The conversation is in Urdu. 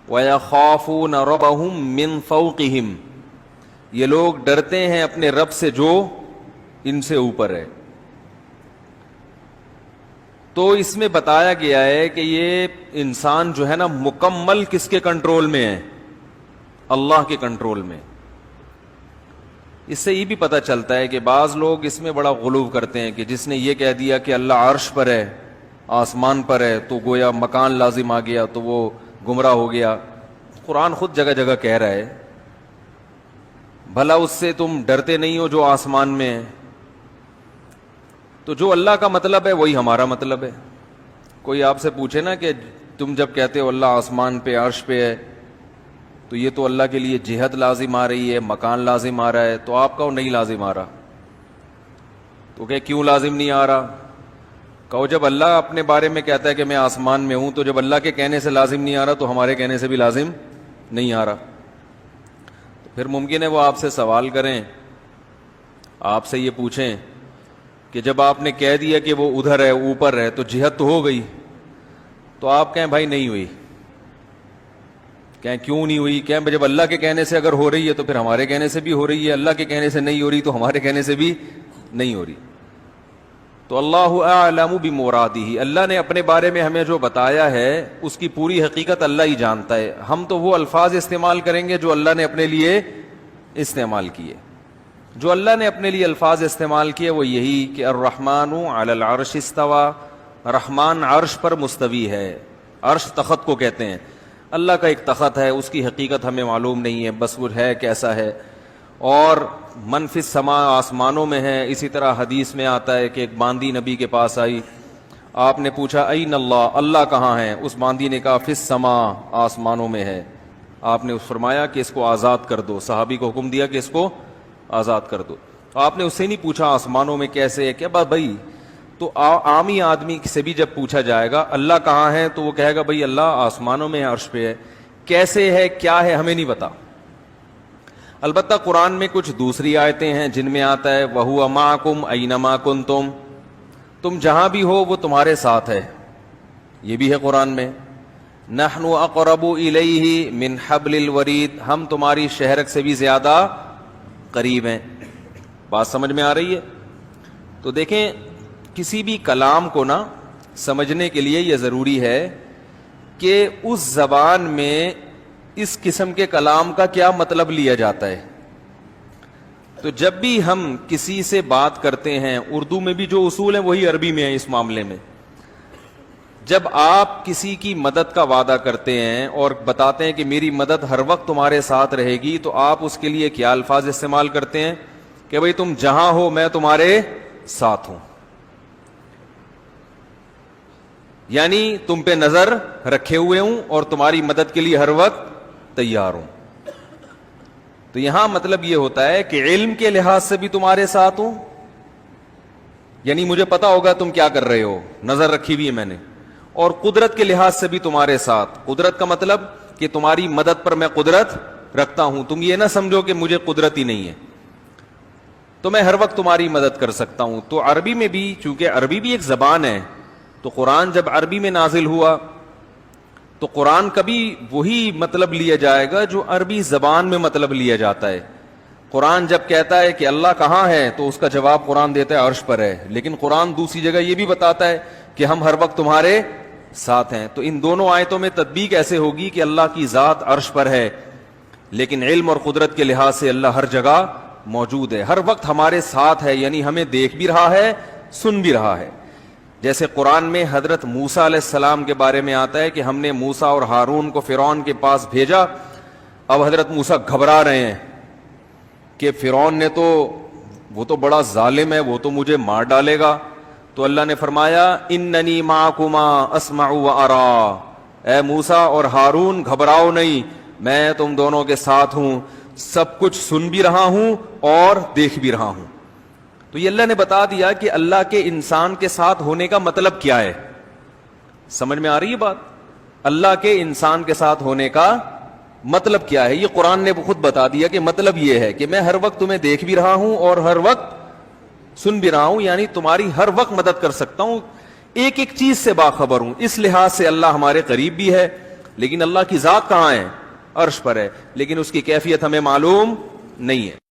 وَيَخَافُونَ رَبَّهُم مِّن فَوْقِهِمْ، یہ لوگ ڈرتے ہیں اپنے رب سے جو ان سے اوپر ہے۔ تو اس میں بتایا گیا ہے کہ یہ انسان جو ہے نا مکمل کس کے کنٹرول میں ہے؟ اللہ کے کنٹرول میں۔ اس سے یہ بھی پتہ چلتا ہے کہ بعض لوگ اس میں بڑا غلو کرتے ہیں کہ جس نے یہ کہہ دیا کہ اللہ عرش پر ہے، آسمان پر ہے، تو گویا مکان لازم آ گیا تو وہ گمراہ ہو گیا۔ قرآن خود جگہ جگہ کہہ رہا ہے بھلا اس سے تم ڈرتے نہیں ہو جو آسمان میں ہے؟ تو جو اللہ کا مطلب ہے وہی ہمارا مطلب ہے۔ کوئی آپ سے پوچھے نا کہ تم جب کہتے ہو اللہ آسمان پہ عرش پہ ہے تو یہ تو اللہ کے لیے جہت لازم آ رہی ہے، مکان لازم آ رہا ہے، تو آپ کہو نہیں لازم آ رہا۔ تو کہ کیوں لازم نہیں آ رہا؟ کہو جب اللہ اپنے بارے میں کہتا ہے کہ میں آسمان میں ہوں، تو جب اللہ کے کہنے سے لازم نہیں آ رہا تو ہمارے کہنے سے بھی لازم نہیں آ رہا۔ تو پھر ممکن ہے وہ آپ سے سوال کریں، آپ سے یہ پوچھیں کہ جب آپ نے کہہ دیا کہ وہ ادھر ہے، اوپر ہے، تو جہت تو ہو گئی، تو آپ کہیں بھائی نہیں ہوئی۔ کہیں کیوں نہیں ہوئی؟ کہیں جب اللہ کے کہنے سے اگر ہو رہی ہے تو پھر ہمارے کہنے سے بھی ہو رہی ہے، اللہ کے کہنے سے نہیں ہو رہی تو ہمارے کہنے سے بھی نہیں ہو رہی۔ تو اللہ اعلم بمرادہ، اللہ نے اپنے بارے میں ہمیں جو بتایا ہے اس کی پوری حقیقت اللہ ہی جانتا ہے۔ ہم تو وہ الفاظ استعمال کریں گے جو اللہ نے اپنے لیے استعمال کیے۔ جو اللہ نے اپنے لیے الفاظ استعمال کیے وہ یہی کہ الرحمن علی العرش استوى، رحمان عرش پر مستوی ہے۔ عرش تخت کو کہتے ہیں، اللہ کا ایک تخت ہے، اس کی حقیقت ہمیں معلوم نہیں ہے، بس وہ ہے کیسا ہے۔ اور من فی السماء، آسمانوں میں ہے۔ اسی طرح حدیث میں آتا ہے کہ ایک باندی نبی کے پاس آئی، آپ نے پوچھا این اللہ، اللہ کہاں ہے؟ اس باندی نے کہا فی السماء، آسمانوں میں ہے۔ آپ نے فرمایا کہ اس کو آزاد کر دو، صحابی کو حکم دیا کہ اس کو آزاد کر دو۔ آپ نے اس سے نہیں پوچھا آسمانوں میں کیسے ہے، کیا بات بھائی؟ تو عامی آدمی سے بھی جب پوچھا جائے گا اللہ کہاں ہے تو وہ کہے گا بھائی اللہ آسمانوں میں ہے، عرش پہ ہے۔ کیسے ہے، کیا ہے، ہمیں نہیں پتا۔ البتہ قرآن میں کچھ دوسری آیتیں ہیں جن میں آتا ہے وَهُوَ مَعَكُمْ أَيْنَمَا كُنْتُمْ، تم جہاں بھی ہو وہ تمہارے ساتھ ہے، یہ بھی ہے قرآن میں۔ نَحْنُ أَقْرَبُ إِلَيْهِ مِنْ حَبْلِ الْوَرِيدِ، ہم تمہاری شہرک سے بھی زیادہ قریب ہیں۔ بات سمجھ میں آ رہی ہے؟ تو دیکھیں کسی بھی کلام کو نا سمجھنے کے لیے یہ ضروری ہے کہ اس زبان میں اس قسم کے کلام کا کیا مطلب لیا جاتا ہے۔ تو جب بھی ہم کسی سے بات کرتے ہیں، اردو میں بھی جو اصول ہیں وہی عربی میں ہیں اس معاملے میں۔ جب آپ کسی کی مدد کا وعدہ کرتے ہیں اور بتاتے ہیں کہ میری مدد ہر وقت تمہارے ساتھ رہے گی، تو آپ اس کے لیے کیا الفاظ استعمال کرتے ہیں کہ بھئی تم جہاں ہو میں تمہارے ساتھ ہوں، یعنی تم پہ نظر رکھے ہوئے ہوں اور تمہاری مدد کے لیے ہر وقت تیار ہوں۔ تو یہاں مطلب یہ ہوتا ہے کہ علم کے لحاظ سے بھی تمہارے ساتھ ہوں، یعنی مجھے پتا ہوگا تم کیا کر رہے ہو، نظر رکھی ہوئی ہے میں نے، اور قدرت کے لحاظ سے بھی تمہارے ساتھ۔ قدرت کا مطلب کہ تمہاری مدد پر میں قدرت رکھتا ہوں، تم یہ نہ سمجھو کہ مجھے قدرت ہی نہیں ہے، تو میں ہر وقت تمہاری مدد کر سکتا ہوں۔ تو عربی میں بھی، چونکہ عربی بھی ایک زبان ہے، تو قرآن جب عربی میں نازل ہوا تو قرآن کا بھی وہی مطلب لیا جائے گا جو عربی زبان میں مطلب لیا جاتا ہے۔ قرآن جب کہتا ہے کہ اللہ کہاں ہے تو اس کا جواب قرآن دیتا ہے عرش پر ہے، لیکن قرآن دوسری جگہ یہ بھی بتاتا ہے کہ ہم ہر وقت تمہارے ساتھ ہیں۔ تو ان دونوں آیتوں میں تطبیق ایسے ہوگی کہ اللہ کی ذات عرش پر ہے، لیکن علم اور قدرت کے لحاظ سے اللہ ہر جگہ موجود ہے، ہر وقت ہمارے ساتھ ہے، یعنی ہمیں دیکھ بھی رہا ہے، سن بھی رہا ہے۔ جیسے قرآن میں حضرت موسیٰ علیہ السلام کے بارے میں آتا ہے کہ ہم نے موسیٰ اور ہارون کو فرعون کے پاس بھیجا۔ اب حضرت موسیٰ گھبرا رہے ہیں کہ فرعون نے تو، وہ تو بڑا ظالم ہے، وہ تو مجھے مار ڈالے گا۔ تو اللہ نے فرمایا اننی معکما اسمع و ارا، اے موسیٰ اور ہارون گھبراؤ نہیں، میں تم دونوں کے ساتھ ہوں، سب کچھ سن بھی رہا ہوں اور دیکھ بھی رہا ہوں۔ تو یہ اللہ نے بتا دیا کہ اللہ کے انسان کے ساتھ ہونے کا مطلب کیا ہے۔ سمجھ میں آ رہی ہے بات؟ اللہ کے انسان کے ساتھ ہونے کا مطلب کیا ہے، یہ قرآن نے خود بتا دیا کہ مطلب یہ ہے کہ میں ہر وقت تمہیں دیکھ بھی رہا ہوں اور ہر وقت سن بھی رہا ہوں، یعنی تمہاری ہر وقت مدد کر سکتا ہوں، ایک ایک چیز سے باخبر ہوں۔ اس لحاظ سے اللہ ہمارے قریب بھی ہے، لیکن اللہ کی ذات کہاں ہے؟ عرش پر ہے، لیکن اس کی کیفیت ہمیں معلوم نہیں ہے.